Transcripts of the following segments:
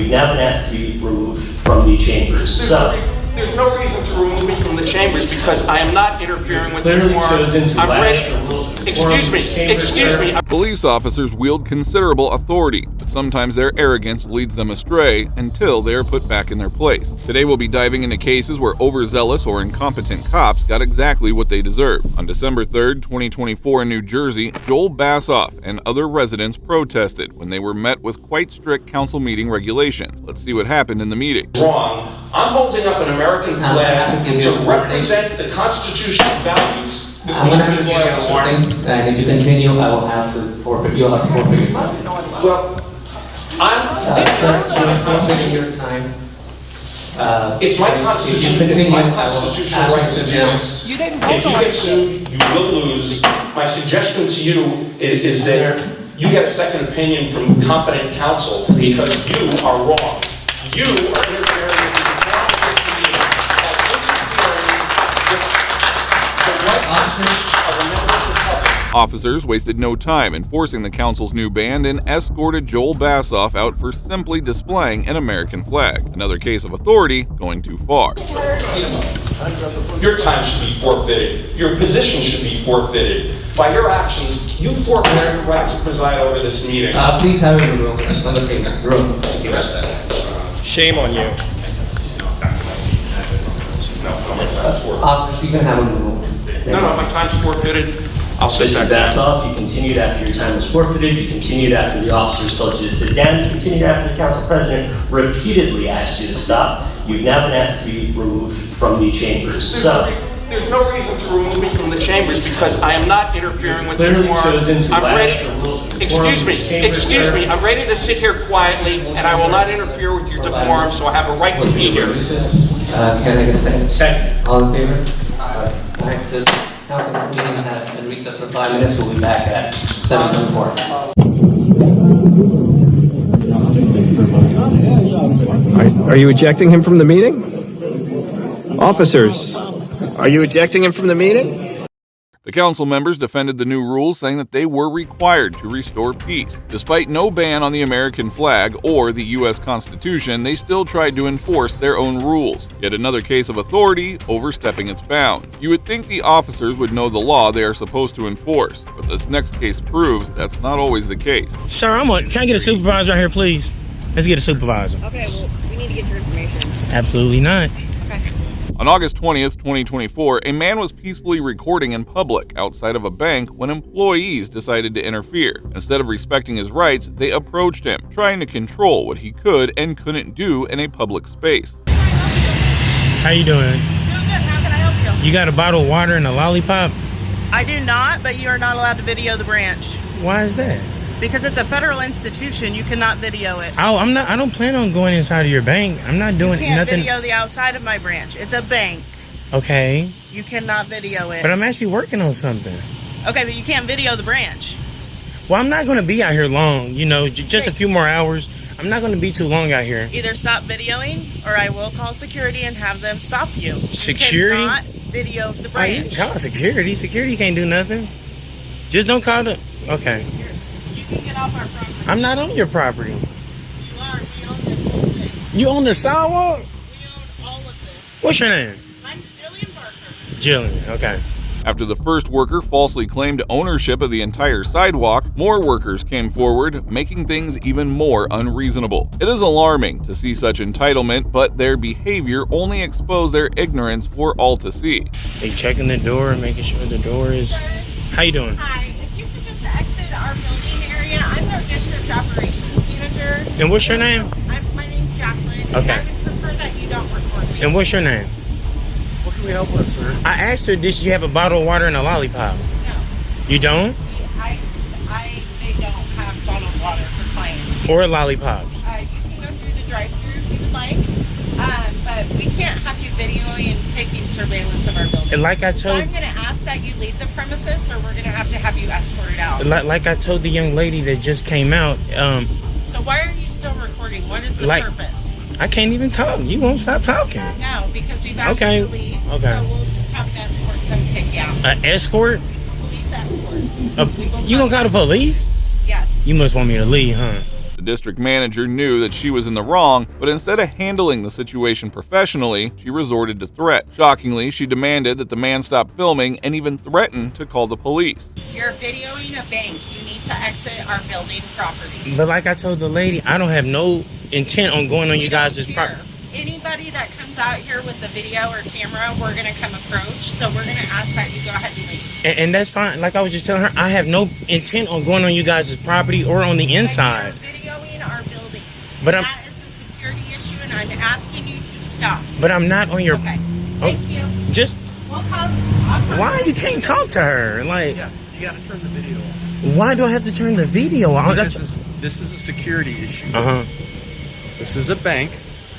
You've now been asked to be removed from the chambers. There's no reason to remove me from the chambers because I am not interfering with the clearly quorum. chosen to I'm violate ready. the rules of the Excuse quorum me. of the chamber, Excuse sir. me. Police officers wield considerable authority, but sometimes their arrogance leads them astray until they are put back in their place. Today we'll be diving into cases where overzealous or incompetent cops got exactly what they deserved. On December 3rd, 2024 in New Jersey, Joel Bassoff and other residents protested when they were met with quite strict council meeting regulations. Let's see what happened in the meeting. Wrong. I'm holding up an American flag to represent the constitutional values that I'm we going to should give be you loyal a to. warning, and if you continue, I will have to forfeit. You'll have to forfeit your time. Well, Sir, you have forfeited your time. it's my If you constitution. It's continue, my I will constitutional ask right to you do now. this. If you get sued, you will lose. My suggestion to you is that you get a second opinion from competent counsel because you are wrong. You are interfering with the integrity of this meeting by interfering with the right to speech of a member of the public. Officers wasted no time enforcing the council's new ban and escorted Joel Bassoff out for simply displaying an American flag. Another case of authority going too far. Your time should be forfeited. Your position should be forfeited. By your actions, you forfeited your right to preside over this meeting. Please have it in the room. That's another thing. Room. Thank you. Shame on you. Officers, you can have it in the room. No, my time's forfeited. I'll sit Mr. back down. Bassoff, you continued after your time was forfeited. You continued after the officers told you to sit down. You continued after the council president repeatedly asked you to stop. You've now been asked to be removed from the chambers. There's no reason to remove me from the chambers because I am not interfering with the Clearly quorum. chosen to I'm ready. violate the rules of the quorum Excuse of me. the chamber, Excuse sir. me. I'm ready to sit here quietly, and I will not interfere with your decorum. So I have a right to be here. Can I get a second? Second. All in favor? All right. This council meeting has been recessed for 5 minutes. We'll be back at 7:04. Are you ejecting him from the meeting? Officers, are you ejecting him from the meeting? The council members defended the new rules, saying that they were required to restore peace. Despite no ban on the American flag or the U.S. Constitution, they still tried to enforce their own rules. Yet another case of authority overstepping its bounds. You would think the officers would know the law they are supposed to enforce, but this next case proves that's not always the case. Sir, can I get a supervisor out here, please? Let's get a supervisor. Okay, well, we need to get your information. Absolutely not. Okay. On August 20th, 2024, a man was peacefully recording in public outside of a bank when employees decided to interfere. Instead of respecting his rights, they approached him, trying to control what he could and couldn't do in a public space. How you doing? Doing good. How can I help you? You got a bottle of water and a lollipop? I do not, but you are not allowed to video the branch. Why is that? Because it's a federal institution, you cannot video it. Oh, I don't plan on going inside of your bank. I'm not doing You can't nothing. video the outside of my branch. It's a bank. Okay, You cannot video it. but I'm actually working on something. Okay, but you can't video the branch. Well, I'm not going to be out here long. You know, just a few more hours. I'm not going to be too long out here. Either stop videoing, or I will call security and have them stop you. Security? You cannot video the Oh, you branch. can call security. Security can't do nothing. Just don't call the. Okay, You can get off our property. I'm not on your property. You are. We own this whole thing. You on the sidewalk? We own all of this. What's your name? Mine's Jillian Barker. Jillian. Okay. After the first worker falsely claimed ownership of the entire sidewalk, more workers came forward, making things even more unreasonable. It is alarming to see such entitlement, but their behavior only exposed their ignorance for all to see. They checking the door, making sure the door is. How you doing? Hi, if you could just exit our building area, I'm their district operations manager. And what's your name? My name's Jacqueline. And Okay. I would prefer that you don't record me. And what's your name? What can we help with, sir? I asked her, did she have a bottle of water and a lollipop? No, You don't? they don't have bottled water for clients. Or lollipops? You can go through the drive-thru if you would like, but we can't have you videoing and taking surveillance of our building. And like I So told, I'm going to ask that you leave the premises, or we're going to have you escorted out. like I told the young lady that just came out, So why are you still recording? What is the Like- purpose? I can't even talk. You won't stop talking. No, because we've asked Okay, you to leave. okay. So we'll just have an escort come take you out. An escort? Police escort. You gonna call the police? Yes. You must want me to leave, huh? The district manager knew that she was in the wrong, but instead of handling the situation professionally, she resorted to threat. Shockingly, she demanded that the man stop filming and even threatened to call the police. You're videoing a bank. You need to exit our building property. But like I told the lady, I don't have no intent on going on you We don't guys' care. property. Anybody that comes out here with a video or camera, we're going to come approach. So we're going to ask that you go ahead and leave. And that's fine. Like I was just telling her, I have no intent on going on you guys' property or on the inside. And you're videoing our building. But And that is a security issue, and I'm asking you to stop. But I'm not on your. Okay. Thank you. Just We'll call. why you can't talk to her? Like, Yeah, you gotta turn the video off. why do I have to turn the video on? This is a security issue. Uh huh. This is a bank,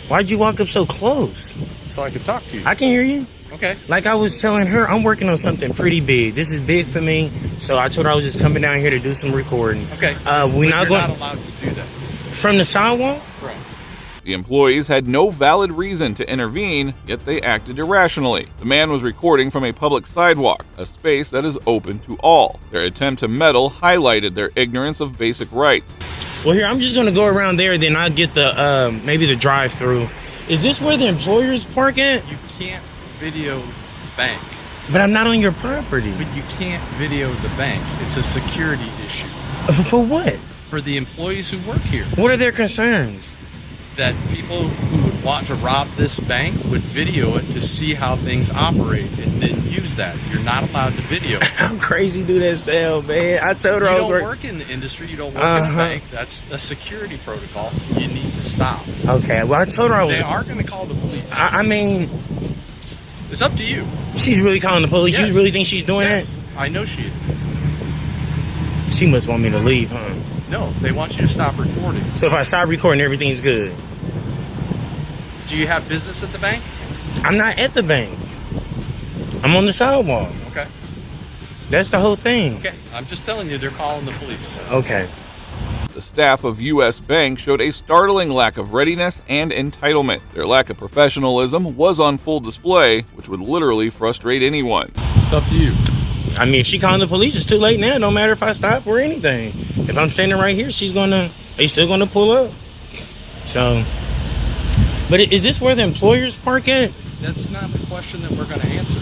Why'd you walk up so close? so I could talk to you. I can hear you. Okay. Like I was telling her, I'm working on something pretty big. This is big for me, so I told her I was just coming down here to do some recording. Okay. We're But not you're going not allowed to do that. from the sidewalk. Correct. The employees had no valid reason to intervene, yet they acted irrationally. The man was recording from a public sidewalk, a space that is open to all. Their attempt to meddle highlighted their ignorance of basic rights. Well, here I'm just gonna go around there, then I'll get the maybe the drive-through. Is this where the employers park at? You can't video the bank, But I'm not on your property. but you can't video the bank. It's a security issue For what? for the employees who work here. What are their concerns? That people who would want to rob this bank would video it to see how things operate and then use that. You're not allowed to video. How crazy do that sound, man? I told You her I was don't working. work in the industry. You don't work in Uh-huh. a bank. That's a security protocol. You need to stop. Okay, well I told her I was. They are going to call the police. I mean, It's up to you. she's really calling the police. Yes. You really think she's doing Yes, I know she is. that? She must want me to leave, huh? No, they want you to stop recording. So if I stop recording, everything's good. Do you have business at the bank? I'm not at the bank. I'm on the sidewalk. Okay. That's the whole thing. Okay. I'm just telling you, they're calling the police. Okay. The staff of U.S. Bank showed a startling lack of readiness and entitlement. Their lack of professionalism was on full display, which would literally frustrate anyone. It's up to you. I mean, if she calling the police, it's too late now. No matter if I stop or anything. If I'm standing right here, they still gonna pull up. So, but is this where the employers park at? That's not the question that we're going to answer.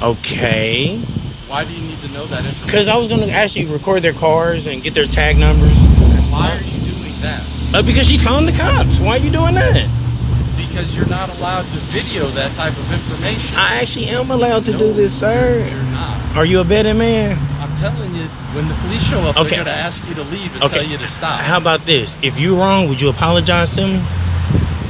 Okay. Why do you need to know that information? Because I was gonna actually record their cars and get their tag numbers. Why are you doing that? Because she's calling the cops. Why are you doing that? Because you're not allowed to video that type of information. I actually am allowed to do this, sir. You're not. Are you a betting man? I'm telling you, when the police show up, Okay. they're going to ask you to leave and Okay. tell you to stop. How about this? If you're wrong, would you apologize to me?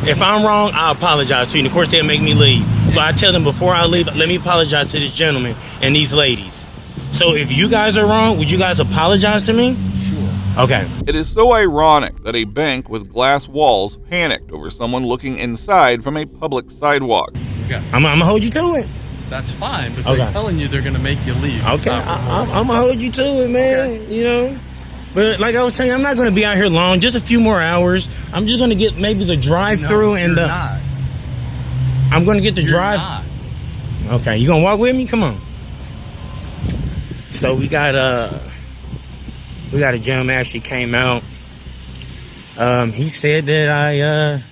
If I'm wrong, I'll apologize to you. And of course, they'll make me leave. But I tell them before I leave, let me apologize to this gentleman and these ladies. So if you guys are wrong, would you guys apologize to me? Sure. Okay. It is so ironic that a bank with glass walls panicked over someone looking inside from a public sidewalk. Okay. I'm gonna hold you to it. That's fine, but Okay. they're telling you they're going to make you leave. and Okay. stop recording. I'm gonna hold you to it, man. You know. But like I was saying, I'm not gonna be out here long. Just a few more hours. I'm just gonna get maybe the drive-through No, and you're not. I'm gonna get the You're drive. not. Okay, you gonna walk with me? Come on. So we got a gentleman actually came out. He said that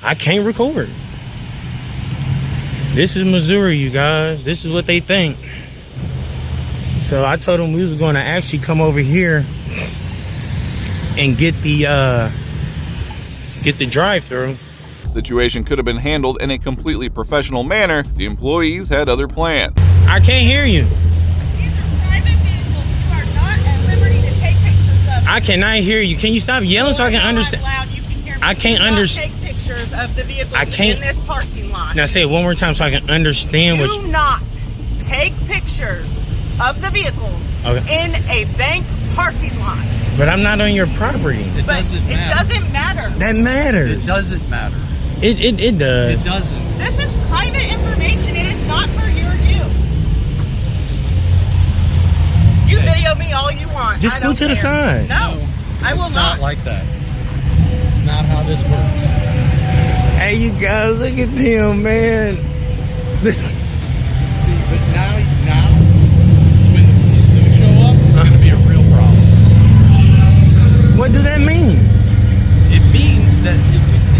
I can't record. This is Missouri, you guys. This is what they think. So I told him we was gonna actually come over here and get the drive-through. The situation could have been handled in a completely professional manner. The employees had other plans. I can't hear you. These are private vehicles. You are not at liberty to take pictures of. I cannot hear you. Can you stop yelling so I can You're understand? loud. You can hear me. I can't Do not understand. Take pictures of the vehicles I can't- in this parking lot. Now say it one more time so I can understand what. Do not take pictures of the vehicles Okay. in a bank parking lot. But I'm not on your property. It But doesn't it matter. doesn't matter. That It matters. doesn't matter. It does. It doesn't. This is private information. It is not for your use. You video me all you want. Just I go don't to the care. side. No, I will It's not not. like that. It's not how this works. Hey, you guys, look at them, man. This. See, but now, when the police do show up, it's going to be a real problem. What does that mean? It means that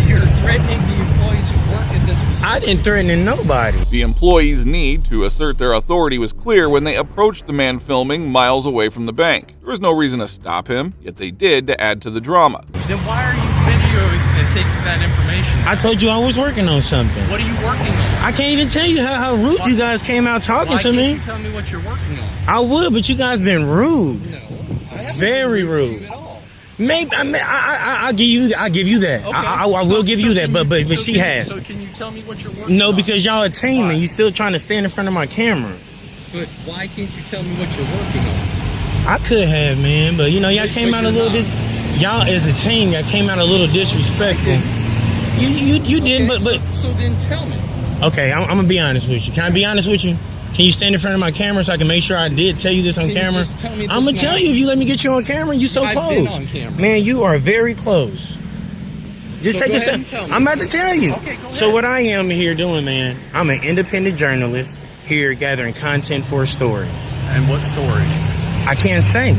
you're threatening the employees who work at this facility. I didn't threaten nobody. The employees' need to assert their authority was clear when they approached the man filming miles away from the bank. There was no reason to stop him, yet they did to add to the drama. Then why are you videoing and taking that information? I told you I was working on something. What are you working on? I can't even tell you how rude you guys came out talking Why to can't me. you tell me what you're working on? I would, but you guys been rude. No, I haven't Very been rude to rude. you at all. Maybe I'll give you that. Okay. I will give you that. can But so she can has. So can you tell me what you're working on? No, because y'all a team Why? and you still trying to stand in front of my camera. But why can't you tell me what you're working on? I could have, man, but y'all But came out a you're little not. y'all as a team, y'all came out a little disrespectful. You didn't, Okay, but so then tell me. okay, I'm gonna be honest with you. Can I be honest with you? Can you stand in front of my camera so I can make sure I did tell you this on Can you camera? just tell me this I'm gonna now? tell you if you let me get you on camera. You so I've close, been on camera. man. You are very close. Just So take go a ahead step. and tell me. I'm about to tell you. Okay, go So ahead. what I am here doing, man, I'm an independent journalist here gathering content for a story. And what story? I can't say.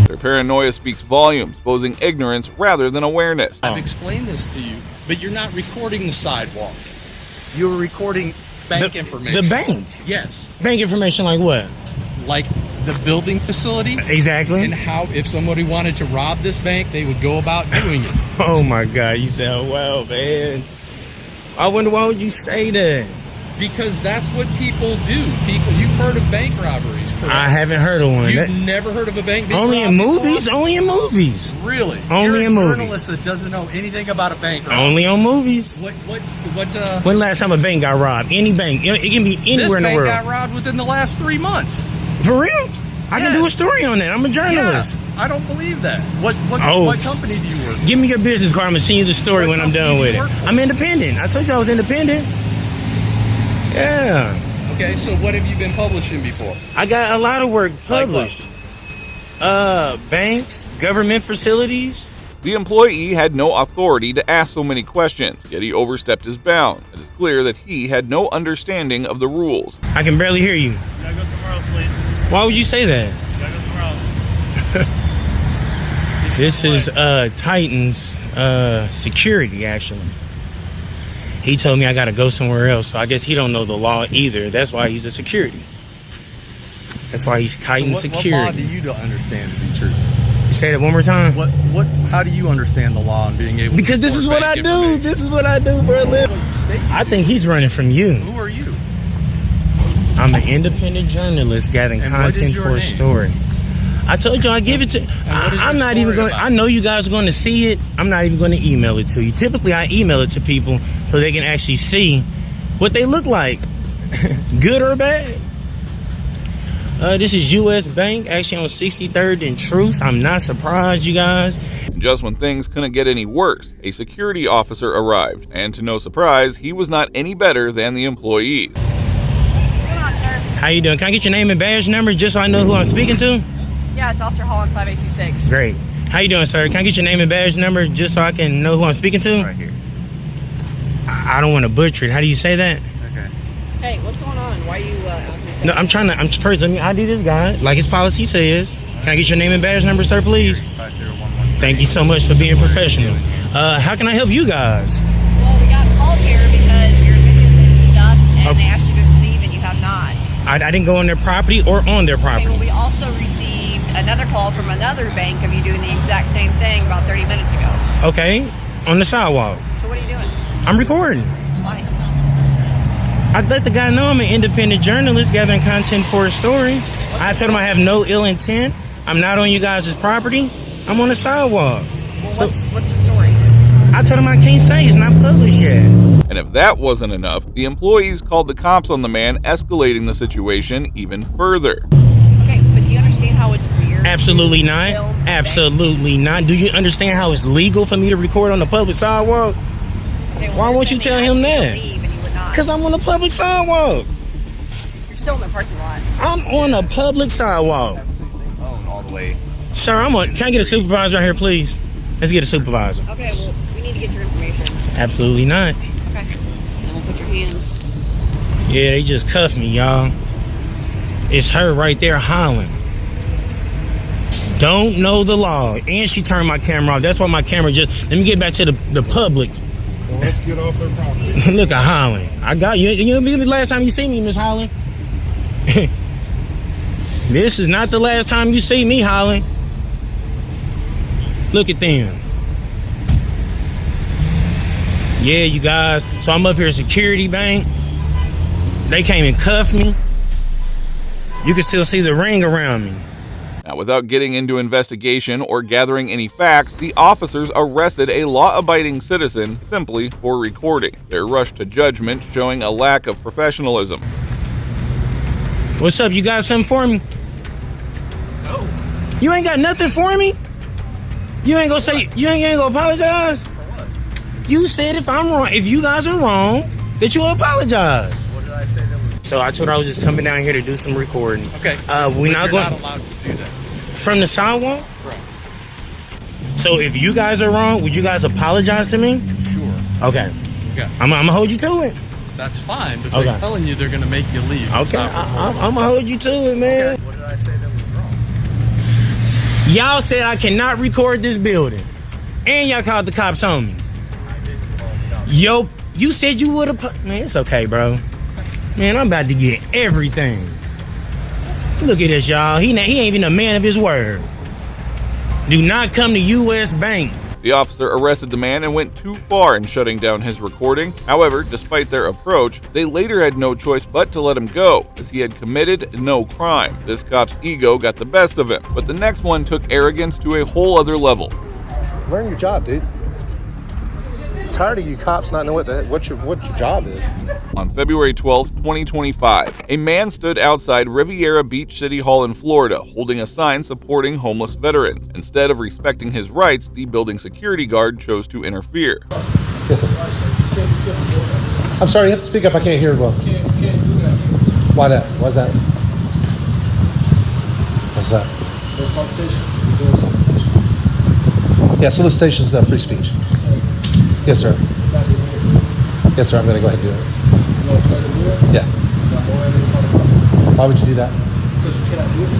Their paranoia speaks volumes, posing ignorance rather than awareness. I've explained this to you, but you're not recording the sidewalk. You're recording bank information. The bank. Yes. Bank information like what? Like the building facility Exactly. and how if somebody wanted to rob this bank, they would go about doing it. Oh my God, you sound well, man. I wonder why would you say that? Because that's what people do. You've heard of bank robberies, correct? I haven't heard of one. You've never heard of a bank being Only in robbed before? movies. Only in movies. Really? Only You're in a movies. journalist that doesn't know anything about a bank robbery. Only on movies. What When last time a bank got robbed? Any bank. It can be this anywhere in the bank world. got robbed within the last 3 months. For real? I can do a Yes. story on that. I'm a journalist. Yeah, I don't believe that. What Oh. company do you work for? Give me your business card. I'm going to send you the story What when I'm done company with do you it. work for? I'm independent. I told you I was independent. Yeah. Okay, so what have you been publishing before? I got a lot of work published. Banks, government facilities. The employee had no authority to ask so many questions, yet he overstepped his bounds. It is clear that he had no understanding of the rules. I can barely hear you. You gotta go somewhere else, please. Why would you say that? You gotta go somewhere else. This is Titan's security, actually. He told me I gotta go somewhere else, so I guess he don't know the law either. That's why he's a security. That's why he's Titan So what law do security. you understand to be true? Say that one more time. How do you understand the law and being able Because to this is what I report do. bank information? This is what I do for a living. You say you I do. think he's running from you. Who are you? I'm an independent journalist gathering And what is content your for a name? story. I told you I give it to. what is I'm your not even story going. about? I know you guys are going to see it. I'm not even going to email it to you. Typically, I email it to people so they can actually see what they look like, good or bad. This is U.S. Bank, actually on 63rd and Truth. I'm not surprised, you guys. And just when things couldn't get any worse, a security officer arrived, and to no surprise, he was not any better than the employee. What's going on, sir? How you doing? Can I get your name and badge number just so I know who I'm speaking to? Yeah, it's Officer Holland 5826. Great. How you doing, sir? Can I get your name and badge number just so I can know who I'm speaking to? Right here. I don't want to butcher it. How do you say that? Okay. Hey, what's going on? Why are you out here? No, first, let me ID this guy, like his policy says. Can I get your name and badge number, sir, please? 5011. Thank you so much for being professional. How can I help you guys? Well, we got called here because you're videoing stuff and Okay. they asked you to leave and you have not. I didn't go on their property or on their Okay, well, property. we also received another call from another bank of you doing the exact same thing about 30 minutes ago. Okay, on the sidewalk. So what are you doing? I'm recording. Why? I let the guy know I'm an independent journalist gathering content for a story. I told him I have no ill intent. I'm not on you guys' property. I'm on the sidewalk. Well, So- what's the story? I told him I can't say it's not published yet. And if that wasn't enough, the employees called the cops on the man, escalating the situation even further. Okay, but do you understand how it's weird? Absolutely to not. film banks? Absolutely not. Do you understand how it's legal for me to record on the public sidewalk? Okay, well, Why you're won't you saying tell they him asked you that? to leave and you would not. Because I'm on the public sidewalk. You're still in the parking lot. I'm on a public sidewalk. All the way. Sir, can I get a supervisor out here, please? Let's get a supervisor. Okay, well, we need to get your information. Absolutely not. Okay. Then we'll put your hands. Yeah, they just cuffed me, y'all. It's her right there hollering. don't know the law. And she turned my camera off. That's why my camera just... Let me get back to the public. Well, let's get off her property. Look at Holland. I got you. You know, the last time you see me, Miss Holland. This is not the last time you see me, Holland. Look at them. Yeah, you guys. So I'm up here at Security Bank. They came and cuffed me. You can still see the ring around me. Now, without getting into investigation or gathering any facts, the officers arrested a law-abiding citizen simply for recording. Their rush to judgment showing a lack of professionalism. What's up? You got something for me? No. You ain't got nothing for me? You ain't gonna say, you ain't gonna apologize? For what? You said if I'm wrong, if you guys are wrong, that you'll apologize. What did I say that was? So I told her I was just coming down here to do some recording. Okay. We're not going not allowed to do that. from the sidewalk. Correct. So if you guys are wrong, would you guys apologize to me? Sure. Okay. Okay. I'm gonna hold you to it. That's fine, but Okay. they're telling you they're going to make you leave. It's Okay. not recording. I'm gonna hold you to it, man. Okay. What did I say that was wrong? Y'all said I cannot record this building, and y'all called the cops on me. I didn't call it out. Yo, you said you would have. Man, it's okay, bro. Man, I'm about to get everything. Look at this, y'all. He ain't even a man of his word. Do not come to U.S. Bank. The officer arrested the man and went too far in shutting down his recording. However, despite their approach, they later had no choice but to let him go, as he had committed no crime. This cop's ego got the best of him, but the next one took arrogance to a whole other level. Learn your job, dude. Tired of you cops not knowing what your job is. On February 12, 2025, a man stood outside Riviera Beach City Hall in Florida holding a sign supporting homeless veterans. Instead of respecting his rights, the building security guard chose to interfere. Yes, sir. I'm sorry, you have to speak up. I can't hear well. Can't do that. Why that? Why's that? What's that? There's solicitation. There's solicitation. Yeah, solicitation is free speech. Yes, sir. Yes, sir. I'm going to go ahead and do it. You know, better do it. Yeah. Now go ahead and talk about it. Why would you do that? Because you cannot do it.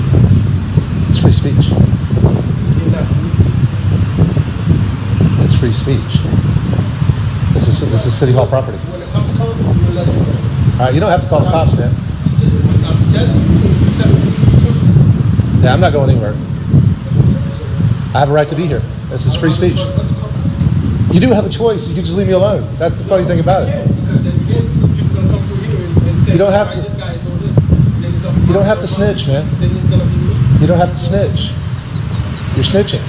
It's free speech. You cannot do it. It's free speech. This is City Hall property. When the cops come, you let them go. All right, you don't have to call the cops, man. I'm telling you tell me. Yeah, I'm not going anywhere. That's what I'm saying, sir. I have a right to be here. This is free speech. You do have a choice. You can just leave me alone. That's the funny thing about it. Yeah, because then people gonna come through here and say, You don't have to- this guy is doing this. Then it's gonna be You don't have to snitch, man. Then it's gonna be me. You don't have to snitch. You're snitching.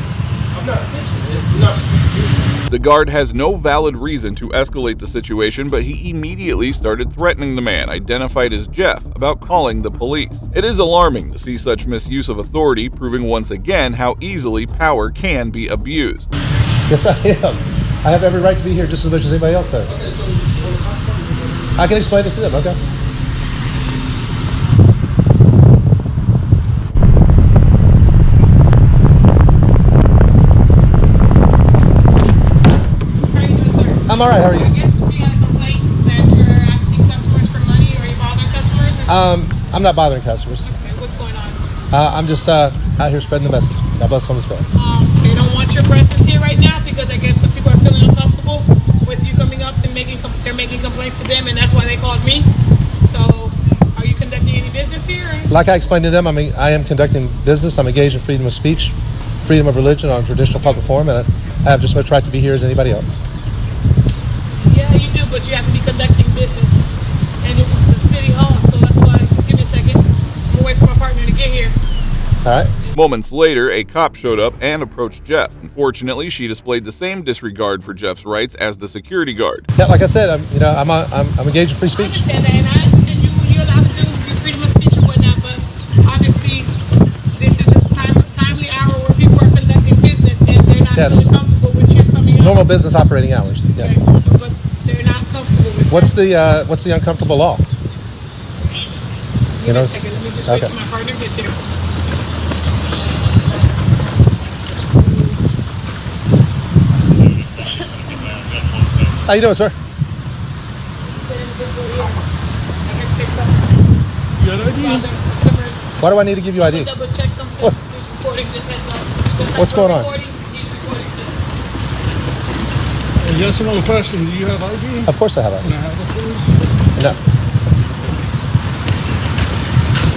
I'm not snitching. You're not supposed to do it. The guard has no valid reason to escalate the situation, but he immediately started threatening the man, identified as Jeff, about calling the police. It is alarming to see such misuse of authority, proving once again how easily power can be abused. Yes, I am. I have every right to be here just as much as anybody else does. Okay, so when the cops come, I can explain it to them, okay? How are you doing, sir? I'm all right. How are I you? guess we got a complaint that you're asking customers for money or you're bothering customers or something. I'm not bothering customers. Okay, what's going on? I'm just out here spreading the message. God bless homeless veterans. They don't want your presence here right now because I guess some people are feeling uncomfortable with you coming up and they're making complaints to them, and that's why they called me. So, are you conducting any business here? Like I explained to them, I am conducting business. I'm engaged in freedom of speech, freedom of religion on traditional public forum, and I have just as much right to be here as anybody else. Yeah, you do, but you have to be conducting business, and this is the city hall, so that's why. Just give me a second. I'm gonna wait for my partner to get here. All right. Moments later, a cop showed up and approached Jeff. Unfortunately, she displayed the same disregard for Jeff's rights as the security guard. Yeah, like I said, I'm engaged in free I speech. understand that, and you're allowed to do your freedom of speech and whatnot, but obviously this is a timely hour where people are conducting business and they're not Yes. really comfortable with you coming up. Normal business operating hours. Yeah. Okay, so, but they're not comfortable with What's the uncomfortable law? that. Give me know, a second. Let me just wait okay. till my partner gets here. How you doing, sir? Bothering customers. Why do I need to give you ID? Double check something. Please report recording, just heads up. Just What's going on? recording, he's recording too. A yes or no question, do you have ID? Of course I have Can it. I have it, please? No.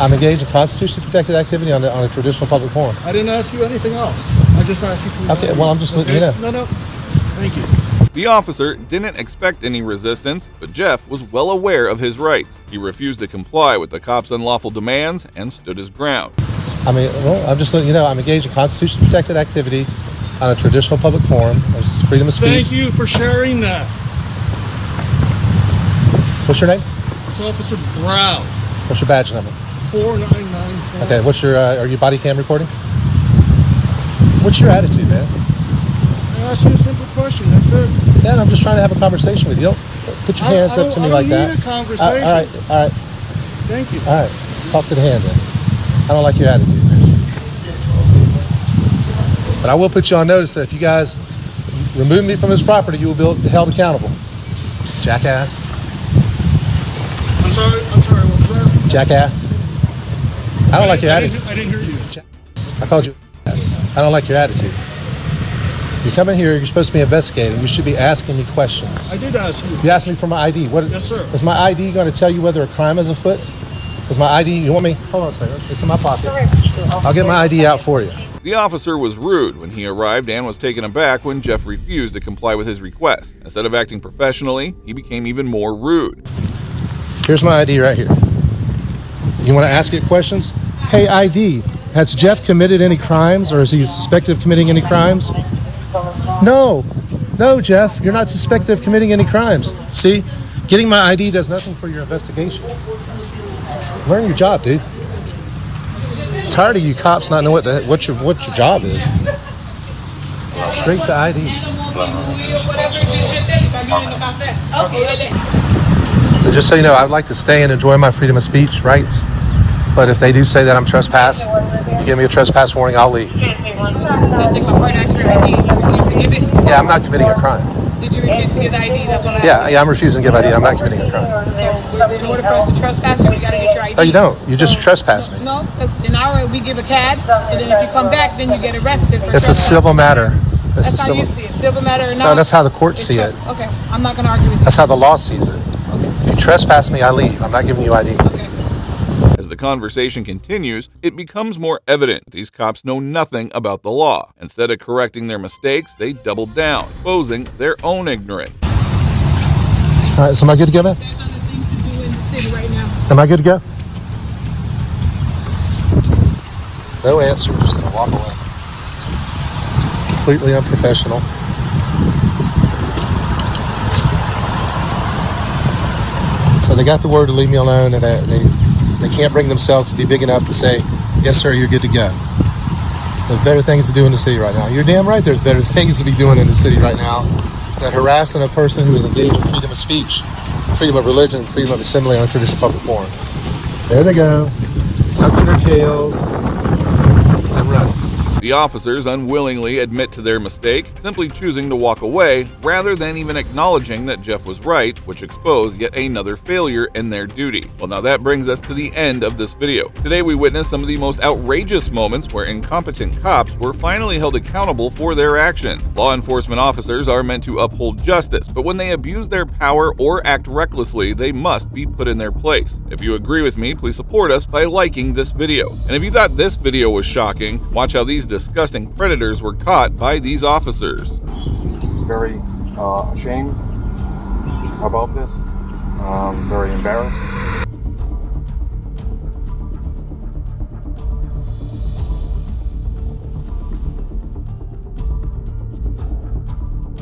I'm engaged in constitutionally protected activity on a traditional public forum. I didn't ask you anything else. I just asked you for Okay, well, I'm just letting you know. No. Thank you. The officer didn't expect any resistance, but Jeff was well aware of his rights. He refused to comply with the cops' unlawful demands and stood his ground. I mean, well, I'm just letting you know I'm engaged in constitutionally protected activity on a traditional public forum. There's freedom of speech. Thank you for sharing that. What's your name? It's Officer Brown, What's your badge number? 4994. Okay, what's your, are you body cam recording? What's your attitude, man? I asked you a simple question, that's it. Yeah, I'm just trying to have a conversation with you. Don't put your hands up to me like that. I don't need a conversation. All right. Thank you. All right. Talk to the hand then. I don't like your attitude, man. But I will put you on notice that if you guys remove me from this property, you will be held accountable. Jackass. I'm sorry, what was that? Jackass. I don't like your attitude. I didn't hear you. I called you jackass. I don't like your attitude. You come in here, you're supposed to be investigating. You should be asking me questions. I did ask you. You asked me for my ID. What? Yes, sir. Is my ID going to tell you whether a crime is afoot? Is my ID, you want me? Hold on a second. It's in my pocket. I'll get my ID out for you. The officer was rude when he arrived and was taken aback when Jeff refused to comply with his request. Instead of acting professionally, he became even more rude. Here's my ID right here. You want to ask it questions? Hey, ID, has Jeff committed any crimes or is he suspected of committing any crimes? No, Jeff, you're not suspected of committing any crimes. See, getting my ID does nothing for your investigation. Learn your job, dude. I'm tired of you cops not knowing what your job is. Straight to ID. So just so you know, I would like to stay and enjoy my freedom of speech rights. But if they do say that I'm trespass, you give me a trespass warning, I'll leave. I think my partner asked for ID, you refused to give it? Yeah, I'm not committing a crime. Did you refuse to give the ID? That's what I asked. Yeah, I'm refusing to give ID. I'm not committing a crime. So in order for us to trespass you, we gotta get your ID. No, you don't. You just trespass me. No, because in our, we give a CAD, so then if you come back, then you get arrested for It's a civil matter. That's how you see it, civil matter or not? No, that's how the courts see it. Okay, I'm not gonna argue with you. That's how the law sees it. If you trespass me, I leave. I'm not giving you ID. As the conversation continues, it becomes more evident these cops know nothing about the law. Instead of correcting their mistakes, they double down, exposing their own ignorance. All right, so am I good to go, man? There's other things to do in the city right now. Am I good to go? No answer. Just gonna walk away. Completely unprofessional. So they got the word to leave me alone, and they can't bring themselves to be big enough to say, yes, sir, you're good to go. There's better things to do in the city right now. You're damn right there's better things to be doing in the city right now than harassing a person who is engaged in freedom of speech, freedom of religion, freedom of assembly on a traditional public forum. There they go, tucking their tails and running. The officers unwillingly admit to their mistake, simply choosing to walk away rather than even acknowledging that Jeff was right, which exposed yet another failure in their duty. Well, now that brings us to the end of this video. Today we witnessed some of the most outrageous moments where incompetent cops were finally held accountable for their actions. Law enforcement officers are meant to uphold justice, but when they abuse their power or act recklessly, they must be put in their place. If you agree with me, please support us by liking this video. And if you thought this video was shocking, watch how these disgusting predators were caught by these officers. Very ashamed about this, very embarrassed.